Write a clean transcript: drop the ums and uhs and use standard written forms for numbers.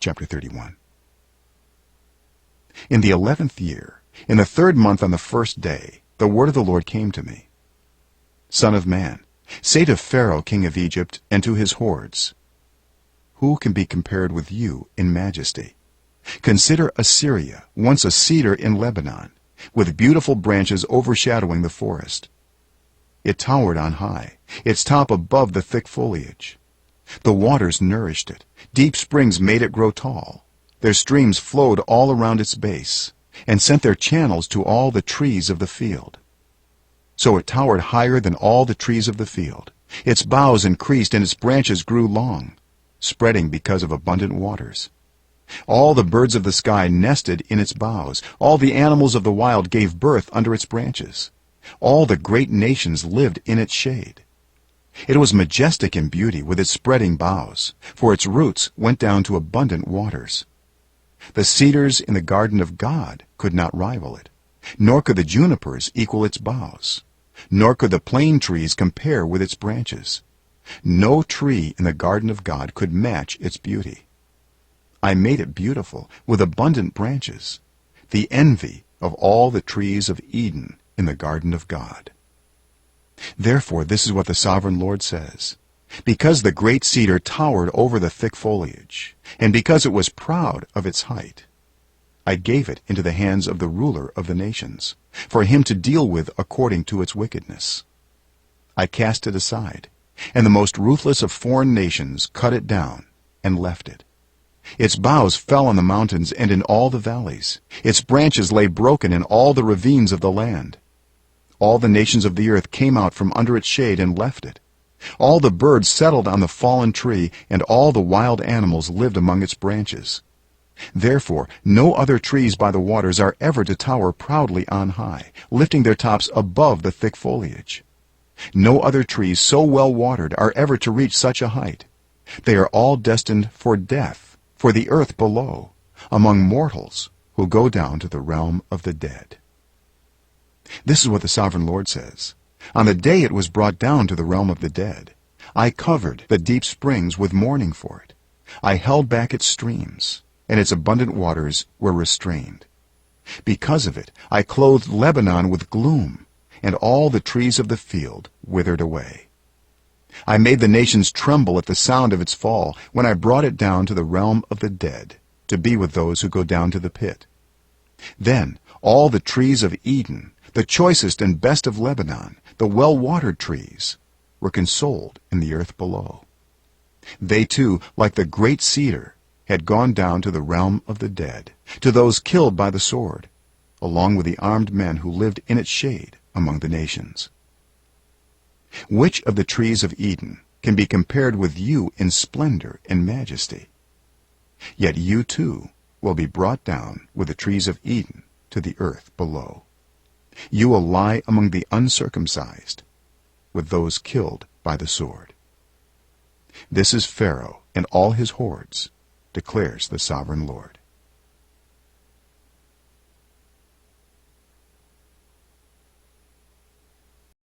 chapter 31. In the 11th year, in the 3rd month on the 1st day, the word of the Lord came to me. Son of man, say to Pharaoh king of Egypt and to his hordes, who can be compared with you in majesty? Consider Assyria, once a cedar in Lebanon, with beautiful branches overshadowing the forest. It towered on high, its top above the thick foliage. The waters nourished it, deep springs made it grow tall. Their streams flowed all around its base, and sent their channels to all the trees of the field. So it towered higher than all the trees of the field. Its boughs increased and its branches grew long, spreading because of abundant waters. All the birds of the sky nested in its boughs. All the animals of the wild gave birth under its branches. All the great nations lived in its shade. It was majestic in beauty with its spreading boughs, for its roots went down to abundant waters. The cedars in the garden of God could not rival it, nor could the junipers equal its boughs, nor could the plane trees compare with its branches. No tree in the garden of God could match its beauty. I made it beautiful with abundant branches, the envy of all the trees of Eden in the garden of God. Therefore this is what the sovereign Lord says: because the great cedar towered over the thick foliage, and because it was proud of its height, I gave it into the hands of the ruler of the nations, for him to deal with according to its wickedness. I cast it aside, and the most ruthless of foreign nations cut it down and left it. Its boughs fell on the mountains and in all the valleys. Its branches lay broken in all the ravines of the land. All the nations of the earth came out from under its shade and left it. All the birds settled on the fallen tree, and all the wild animals lived among its branches. Therefore no other trees by the waters are ever to tower proudly on high, lifting their tops above the thick foliage. No other trees so well watered are ever to reach such a height. They are all destined for death, for the earth below, among mortals who go down to the realm of the dead. This is what the sovereign Lord says: on the day it was brought down to the realm of the dead, I covered the deep springs with mourning for it. I held back its streams, and its abundant waters were restrained. Because of it I clothed Lebanon with gloom, and all the trees of the field withered away. I made the nations tremble at the sound of its fall, when I brought it down to the realm of the dead, to be with those who go down to the pit. Then all the trees of Eden, the choicest and best of Lebanon, the well-watered trees, were consoled in the earth below. They too, like the great cedar, had gone down to the realm of the dead, to those killed by the sword, along with the armed men who lived in its shade among the nations. Which of the trees of Eden can be compared with you in splendor and majesty? Yet you too will be brought down with the trees of Eden to the earth below. You will lie among the uncircumcised, with those killed by the sword. This is Pharaoh and all his hordes, declares the sovereign Lord.